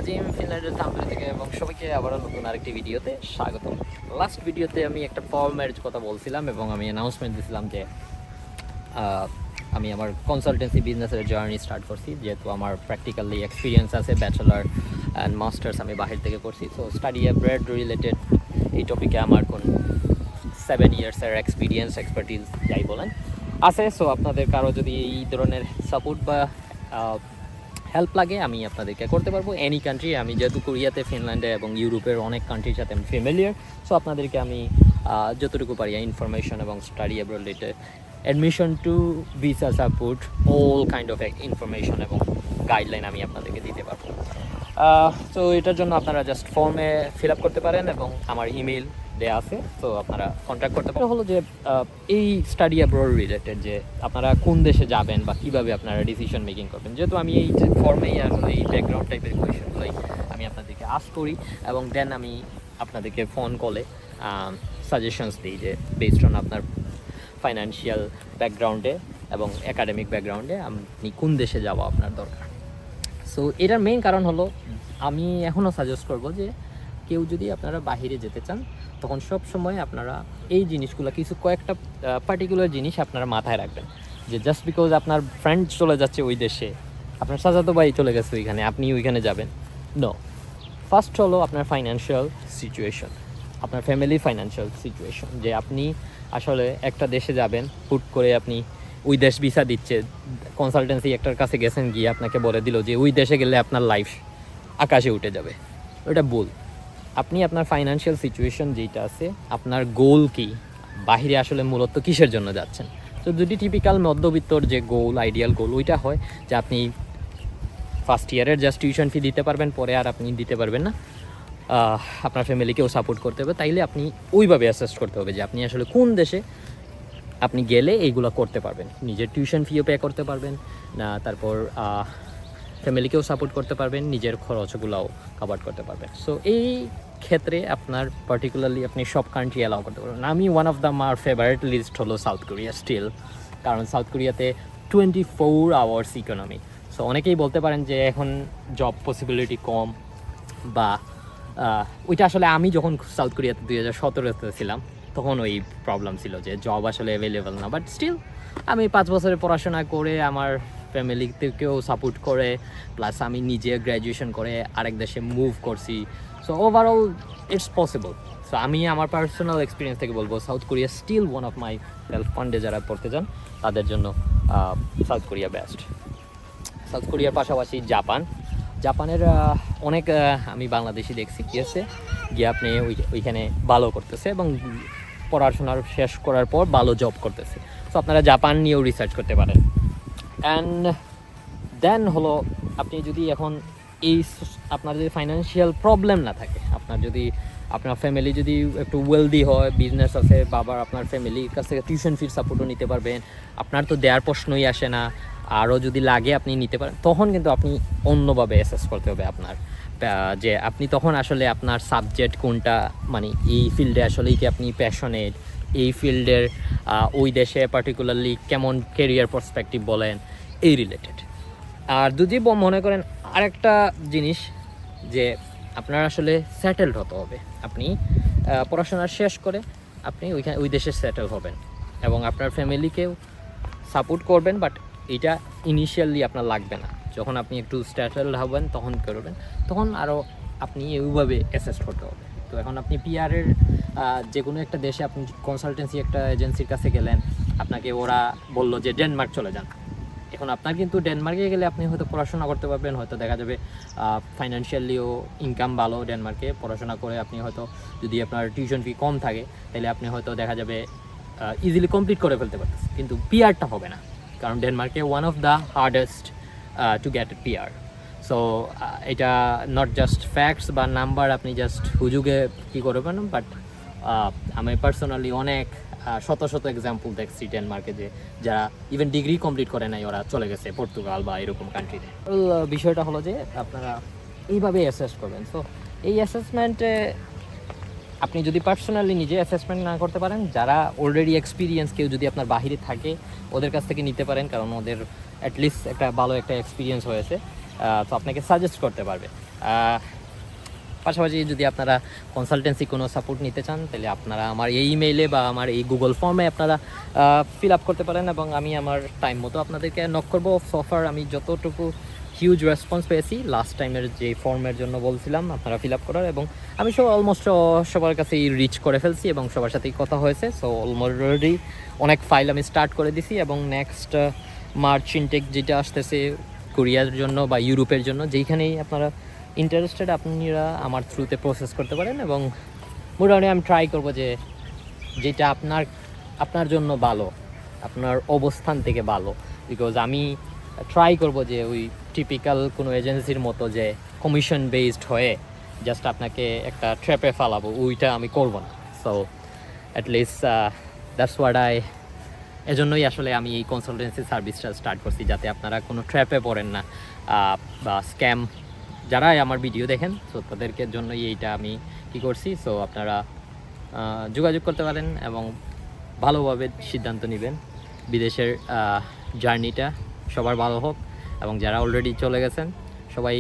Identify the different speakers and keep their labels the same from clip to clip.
Speaker 1: আজিম ফিনল্যান্ডের thumbnail থেকে এবং সবাইকে আবারও নতুন আরেকটি ভিডিওতে স্বাগতম। লাস্ট ভিডিওতে আমি একটা ফর্মের কথা বলছিলাম এবং আমি অ্যানাউন্সমেন্ট দিয়েছিলাম যে আমি আমার কনসালটেন্সি বিজনেসের জার্নি স্টার্ট করছি, যেহেতু আমার প্র্যাকটিক্যালি এক্সপিরিয়েন্স আছে, ব্যাচেলার অ্যান্ড মাস্টার্স আমি বাহির থেকে করছি। সো স্টাডি অ্যাব্রড রিলেটেড এই টপিকে আমার কোন 7 ইয়ার্সের এক্সপার্টিজ যাই বলেন আছে। সো আপনাদের কারো যদি এই ধরনের সাপোর্ট বা হেল্প লাগে আমি আপনাদেরকে করতে পারবো এনি কান্ট্রি। আমি যেহেতু কোরিয়াতে, ফিনল্যান্ডে এবং ইউরোপের অনেক কান্ট্রির সাথে আমি ফ্যামিলিয়ার, সো আপনাদেরকে আমি যতটুকু পারি ইনফরমেশন এবং study abroad related, admission to visa support, all kind of information এবং গাইডলাইন আমি আপনাদেরকে দিতে পারবো। তো এটার জন্য আপনারা জাস্ট ফর্মে ফিল আপ করতে পারেন এবং আমার ইমেল দেওয়া আছে, তো আপনারা কন্ট্যাক্ট করতে পারেন। হলো যে এই স্টাডি অ্যাব্রড রিলেটেড, যে আপনারা কোন দেশে যাবেন বা কীভাবে আপনারা ডিসিশন মেকিং করবেন, যেহেতু আমি এই ফর্মেই আসলে এই ব্যাকগ্রাউন্ড টাইপের কোয়েশনগুলোই আমি আপনাদেরকে আস্ক করি এবং দেন আমি আপনাদেরকে ফোন কলে সাজেশনস দিই যে বেসড অন আপনার ফাইন্যান্সিয়াল ব্যাকগ্রাউন্ডে এবং একাডেমিক ব্যাকগ্রাউন্ডে আপনি কোন দেশে যাওয়া আপনার দরকার। সো এটার মেইন কারণ হলো, আমি এখনও সাজেস্ট করব যে কেউ যদি আপনারা বাহিরে যেতে চান তখন সব সময় আপনারা এই জিনিসগুলো কয়েকটা পার্টিকুলার জিনিস আপনারা মাথায় রাখবেন। যে জাস্ট বিকজ আপনার ফ্রেন্ড চলে যাচ্ছে ওই দেশে, আপনার চাচাতো ভাই চলে গেছে ওইখানে, আপনি ওইখানে যাবেন, নো। ফার্স্ট হলো আপনার ফাইন্যান্সিয়াল সিচুয়েশন, আপনার ফ্যামিলির ফাইন্যান্সিয়াল সিচুয়েশন, যে আপনি আসলে একটা দেশে যাবেন, হুট করে আপনি ওই দেশ ভিসা দিচ্ছে, কনসালটেন্সি একটার কাছে গেছেন, গিয়ে আপনাকে বলে দিল যে ওই দেশে গেলে আপনার লাইফ আকাশে উঠে যাবে, ওটা ভুল। আপনি আপনার ফাইন্যান্সিয়াল সিচুয়েশন যেটা আছে, আপনার গোল কি, বাহিরে আসলে মূলত কিসের জন্য যাচ্ছেন। তো যদি টিপিক্যাল মধ্যবিত্তর যে গোল, আইডিয়াল গোল ওইটা হয় যে আপনি ফার্স্ট ইয়ারের জাস্ট টিউশন ফি দিতে পারবেন, পরে আর আপনি দিতে পারবেন না, আপনার ফ্যামিলিকেও সাপোর্ট করতে হবে, তাইলে আপনি ওইভাবে অ্যাসেস করতে হবে যে আপনি আসলে কোন দেশে আপনি গেলে এইগুলো করতে পারবেন, নিজের টিউশন ফিও পে করতে পারবেন না, তারপর ফ্যামিলিকেও সাপোর্ট করতে পারবেন, নিজের খরচগুলোও কভার করতে পারবেন। সো এই ক্ষেত্রে আপনার পার্টিকুলারলি আপনি সব কান্ট্রি অ্যালাউ করতে পারবেন। আমি ওয়ান অফ দ্য মার ফেভারিট লিস্ট হলো সাউথ কোরিয়া স্টিল, কারণ সাউথ কোরিয়াতে 24 আওয়ার্স ইকোনমি। সো অনেকেই বলতে পারেন যে এখন জব পসিবিলিটি কম, বা ওইটা আসলে আমি যখন সাউথ কোরিয়াতে 2017-তে ছিলাম তখন ওই প্রবলেম ছিল যে জব আসলে অ্যাভেলেবেল না। বাট স্টিল আমি 5 বছরের পড়াশোনা করে, আমার ফ্যামিলিকেও সাপোর্ট করে, প্লাস আমি নিজে গ্র্যাজুয়েশন করে আরেক দেশে মুভ করছি। So overall it's possible. So আমি আমার পার্সোনাল এক্সপিরিয়েন্স থেকে বলবো South Korea still one of my self ফান্ডে যারা পড়তে চান তাদের জন্য সাউথ কোরিয়া বেস্ট। সাউথ কোরিয়ার পাশাপাশি জাপানের অনেক আমি বাংলাদেশি দেখছি গিয়েছে, গিয়ে আপনি ওইখানে ভালো করতেছে এবং পড়াশোনার শেষ করার পর ভালো জব করতেছে। সো আপনারা জাপান নিয়েও রিসার্চ করতে পারেন। অ্যান্ড দেন হলো, আপনি যদি এখন আপনার যদি ফাইন্যান্সিয়াল প্রবলেম না থাকে, আপনার ফ্যামিলি যদি একটু ওয়েলদি হয়, বিজনেস আছে, বাবার আপনার ফ্যামিলির কাছ থেকে টিউশন ফির সাপোর্টও নিতে পারবেন, আপনার তো দেওয়ার প্রশ্নই আসে না, আরও যদি লাগে আপনি নিতে পারেন, তখন কিন্তু আপনি অন্যভাবে অ্যাসেস করতে হবে আপনার, যে আপনি তখন আসলে আপনার সাবজেক্ট কোনটা, মানে এই ফিল্ডে আসলেই কি আপনি প্যাশনেট, এই ফিল্ডের ওই দেশে পার্টিকুলারলি কেমন কেরিয়ার পার্সপেক্টিভ বলেন, এই রিলেটেড। আর যদি মনে করেন আরেকটা জিনিস, যে আপনার আসলে সেটেলড হতে হবে, আপনি পড়াশোনা শেষ করে আপনি ওই দেশে সেটেল হবেন এবং আপনার ফ্যামিলিকেও সাপোর্ট করবেন, বাট এটা ইনিশিয়ালি আপনার লাগবে না। যখন আপনি একটু সেটেলড হবেন তখন করবেন, তখন আরও আপনি এইভাবে অ্যাসেস করতে হবে। তো এখন আপনি পিআরের যে কোনো একটা দেশে আপনি কনসালটেন্সি একটা এজেন্সির কাছে গেলেন, আপনাকে ওরা বললো যে ডেনমার্ক চলে যান। এখন আপনার কিন্তু ডেনমার্কে গেলে আপনি হয়তো পড়াশোনা করতে পারবেন, হয়তো দেখা যাবে ফাইন্যান্সিয়ালিও ইনকাম ভালো, ডেনমার্কে পড়াশোনা করে আপনি হয়তো, যদি আপনার টিউশন ফি কম থাকে তাহলে আপনি হয়তো দেখা যাবে ইজিলি কমপ্লিট করে ফেলতে পারতেছে, কিন্তু পিআরটা হবে না, কারণ ডেনমার্কে one of the hardest to get PR. So এটা নট জাস্ট ফ্যাক্টস বা নাম্বার আপনি জাস্ট হুজুগে কী করবেন, বাট আমি পার্সোনালি অনেক শত এক্সাম্পল দেখছি ডেনমার্কে, যে যারা ইভেন ডিগ্রি কমপ্লিট করে নাই, ওরা চলে গেছে পর্তুগাল বা এরকম কান্ট্রিতে। বিষয়টা হলো যে আপনারা এইভাবে অ্যাসেস করবেন। সো এই অ্যাসেসমেন্টে আপনি যদি পার্সোনালি নিজে অ্যাসেসমেন্ট না করতে পারেন, যারা অলরেডি এক্সপিরিয়েন্স কেউ যদি আপনার বাহিরে থাকে ওদের কাছ থেকে নিতে পারেন, কারণ ওদের অ্যাটলিস্ট একটা ভালো একটা এক্সপিরিয়েন্স হয়েছে। তো আপনাকে সাজেস্ট করতে পারবে। পাশাপাশি যদি আপনারা কনসালটেন্সি কোনো সাপোর্ট নিতে চান তাহলে আপনারা আমার এই ইমেইলে বা আমার এই গুগল ফর্মে আপনারা ফিল আপ করতে পারেন এবং আমি আমার টাইম মতো আপনাদেরকে নক করবো। সফার আমি যতটুকু হিউজ রেসপন্স পেয়েছি লাস্ট টাইমের যে ফর্মের জন্য বলছিলাম আপনারা ফিল আপ করার, এবং আমি অলমোস্ট সবার কাছেই রিচ করে ফেলছি এবং সবার সাথেই কথা হয়েছে। সো অলরেডি অনেক ফাইল আমি স্টার্ট করে দিছি এবং নেক্সট মার্চ ইনটেক যেটা আসতেছে কোরিয়ার জন্য বা ইউরোপের জন্য, যেইখানেই আপনারা ইন্টারেস্টেড আপনারা আমার থ্রুতে প্রসেস করতে পারেন। এবং মোটামুটি আমি ট্রাই করবো যে যেটা আপনার জন্য ভালো, আপনার অবস্থান থেকে ভালো। বিকজ আমি ট্রাই করব যে ওই টিপিক্যাল কোনো এজেন্সির মতো যে কমিশন বেসড হয়ে জাস্ট আপনাকে একটা ট্র্যাপে ফালাবো, ওইটা আমি করব না। সো অ্যাটলিস্ট দ্যাটস হোয়াট এজন্যই আসলে আমি এই কনসালটেন্সি সার্ভিসটা স্টার্ট করছি, যাতে আপনারা কোনো ট্র্যাপে পড়েন না বা স্ক্যাম যারাই আমার ভিডিও দেখেন, সো তাদেরকে জন্যই এইটা আমি কি করছি। সো আপনারা যোগাযোগ করতে পারেন এবং ভালোভাবে সিদ্ধান্ত নেবেন। বিদেশের জার্নিটা সবার ভালো হোক, এবং যারা অলরেডি চলে গেছেন সবাই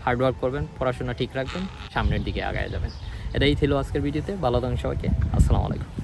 Speaker 1: হার্ডওয়ার্ক করবেন, পড়াশোনা ঠিক রাখবেন, সামনের দিকে আগায় যাবেন। এটাই ছিল আজকের ভিডিওতে। ভালো থাকুন সবাইকে। আসসালামু আলাইকুম।